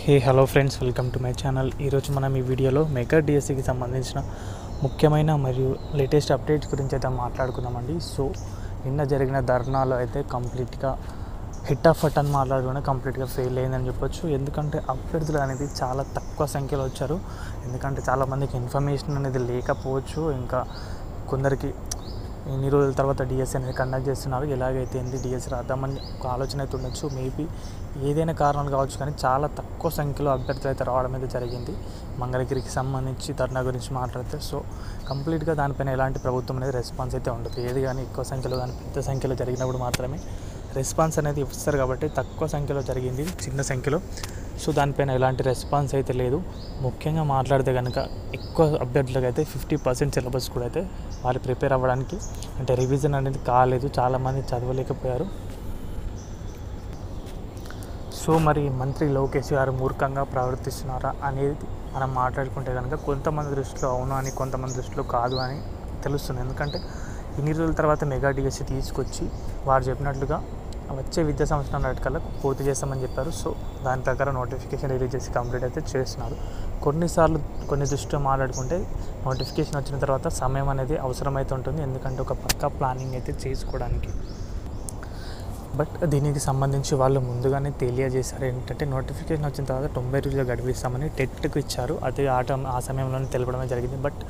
Hello friends, welcome to my channel. ఈరోజు మనం ఈ వీడియోలో మెగా డిఎస్సికి సంబంధించిన ముఖ్యమైన మరియు లేటెస్ట్ అప్డేట్స్ గురించి అయితే మాట్లాడుకుందామండి. సో నిన్న జరిగిన ధర్నాలో అయితే కంప్లీట్గా హిట్ ఆఫ్ ఫట్ అని మాట్లాడుకుని కంప్లీట్గా ఫెయిల్ అయిందని చెప్పొచ్చు. ఎందుకంటే అభ్యర్థులు అనేది చాలా తక్కువ సంఖ్యలో వచ్చారు. ఎందుకంటే చాలామందికి ఇన్ఫర్మేషన్ అనేది లేకపోవచ్చు, ఇంకా కొందరికి ఇన్ని రోజుల తర్వాత డిఎస్సి అనేది కండక్ట్ చేస్తున్నారు. ఎలాగైతే ఏంది డిఎస్సి రాద్దామని ఒక ఆలోచన అయితే ఉండొచ్చు. మేబీ ఏదైనా కారణాలు కావచ్చు, కానీ చాలా తక్కువ సంఖ్యలో అభ్యర్థులు అయితే రావడం అయితే జరిగింది. మంగళగిరికి సంబంధించి ధర్నా గురించి మాట్లాడితే సో కంప్లీట్గా దానిపైన ఎలాంటి ప్రభుత్వం అనేది రెస్పాన్స్ అయితే ఉండదు. ఏది కానీ ఎక్కువ సంఖ్యలో కానీ పెద్ద సంఖ్యలో జరిగినప్పుడు మాత్రమే రెస్పాన్స్ అనేది ఇస్తారు. కాబట్టి తక్కువ సంఖ్యలో జరిగింది, చిన్న సంఖ్యలో. సో దానిపైన ఎలాంటి రెస్పాన్స్ అయితే లేదు. ముఖ్యంగా మాట్లాడితే కనుక ఎక్కువ అభ్యర్థులకు అయితే 50% సిలబస్ కూడా అయితే వాళ్ళు ప్రిపేర్ అవ్వడానికి అంటే రివిజన్ అనేది కాలేదు. చాలామంది చదవలేకపోయారు. సో మరి మంత్రి లోకేష్ గారు మూర్ఖంగా ప్రవర్తిస్తున్నారా అనేది మనం మాట్లాడుకుంటే కనుక కొంతమంది దృష్టిలో అవును అని, కొంతమంది దృష్టిలో కాదు అని తెలుస్తుంది. ఎందుకంటే ఇన్ని రోజుల తర్వాత మెగా డిఎస్సి తీసుకొచ్చి వారు చెప్పినట్లుగా వచ్చే విద్యా సంవత్సరం నాటికల్లా పూర్తి చేస్తామని చెప్పారు. సో దాని ప్రకారం నోటిఫికేషన్ రిలీజ్ చేసి కంప్లీట్ అయితే చేస్తున్నారు. కొన్నిసార్లు కొన్ని దృష్టిలో మాట్లాడుకుంటే నోటిఫికేషన్ వచ్చిన తర్వాత సమయం అనేది అవసరమైతే ఉంటుంది, ఎందుకంటే ఒక పక్కా ప్లానింగ్ అయితే చేసుకోవడానికి. బట్ దీనికి సంబంధించి వాళ్ళు ముందుగానే తెలియజేశారు. ఏంటంటే నోటిఫికేషన్ వచ్చిన తర్వాత 90 రోజులు గడిపిస్తామని టెట్కి ఇచ్చారు. అదే ఆ సమయంలోనే తెలపడమే జరిగింది. బట్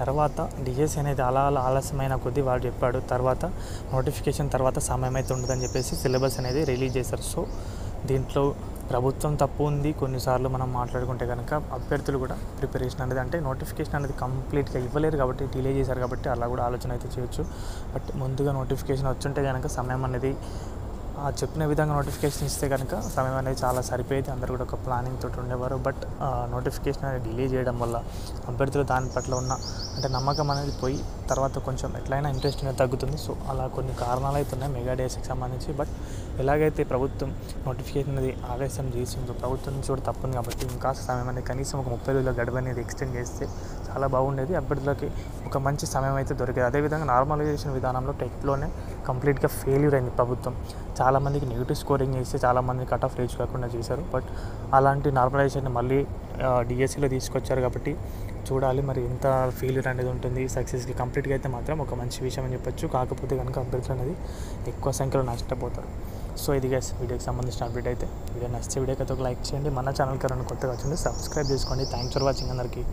తర్వాత డిఎస్సి అనేది అలా ఆలస్యమైన కొద్దీ వాళ్ళు చెప్పాడు. తర్వాత నోటిఫికేషన్ తర్వాత సమయం అయితే ఉండదని చెప్పేసి సిలబస్ అనేది రిలీజ్ చేశారు. సో దీంట్లో ప్రభుత్వం తప్పు ఉంది. కొన్నిసార్లు మనం మాట్లాడుకుంటే కనుక అభ్యర్థులు కూడా ప్రిపరేషన్ అనేది అంటే నోటిఫికేషన్ అనేది కంప్లీట్గా ఇవ్వలేరు కాబట్టి డిలే చేశారు. కాబట్టి అలా కూడా ఆలోచన అయితే చేయొచ్చు. బట్ ముందుగా నోటిఫికేషన్ వచ్చుంటే కనుక సమయం అనేది చెప్పిన విధంగా నోటిఫికేషన్ ఇస్తే కనుక సమయం అనేది చాలా సరిపోయేది. అందరూ కూడా ఒక ప్లానింగ్ తోటి ఉండేవారు. బట్ నోటిఫికేషన్ అనేది డిలే చేయడం వల్ల అభ్యర్థులు దాని పట్ల ఉన్న అంటే నమ్మకం అనేది పోయి తర్వాత కొంచెం ఎట్లయినా ఇంట్రెస్ట్ అనేది తగ్గుతుంది. సో అలా కొన్ని కారణాలు అయితే ఉన్నాయి మెగా డిఎస్సికి సంబంధించి. బట్ ఎలాగైతే ప్రభుత్వం నోటిఫికేషన్ అనేది ఆలస్యం చేసిందో ప్రభుత్వం నుంచి కూడా తప్పుంది కాబట్టి ఇంకా సమయం అనేది కనీసం ఒక 30 రోజుల గడువు అనేది ఎక్స్టెండ్ చేస్తే చాలా బాగుండేది. అభ్యర్థులకి ఒక మంచి సమయం అయితే దొరికేది. అదేవిధంగా నార్మలైజేషన్ విధానంలో టెట్లోనే కంప్లీట్గా ఫెయిల్యూర్ అయింది ప్రభుత్వం. చాలామందికి నెగిటివ్ స్కోరింగ్ చేస్తే చాలామంది కట్ ఆఫ్ రీచ్ కాకుండా చేశారు. బట్ అలాంటి నార్మలైజేషన్ మళ్ళీ డిఎస్సిలో తీసుకొచ్చారు కాబట్టి చూడాలి మరి ఎంత ఫెయిల్యూర్ అనేది ఉంటుంది. సక్సెస్కి కంప్లీట్గా అయితే మాత్రం ఒక మంచి విషయం అని చెప్పొచ్చు. కాకపోతే కనుక అభ్యర్థులు అనేది ఎక్కువ సంఖ్యలో నష్టపోతారు. సో ఇది గైస్ వీడియోకి సంబంధించిన అప్డేట్ అయితే. వీడియో నచ్చితే వీడియోకి అయితే ఒక లైక్ చేయండి. మన ఛానల్కి ఎవరైనా కొత్తగా వచ్చింది సబ్స్క్రైబ్ చేసుకోండి. థ్యాంక్స్ ఫర్ వాచింగ్ అందరికీ.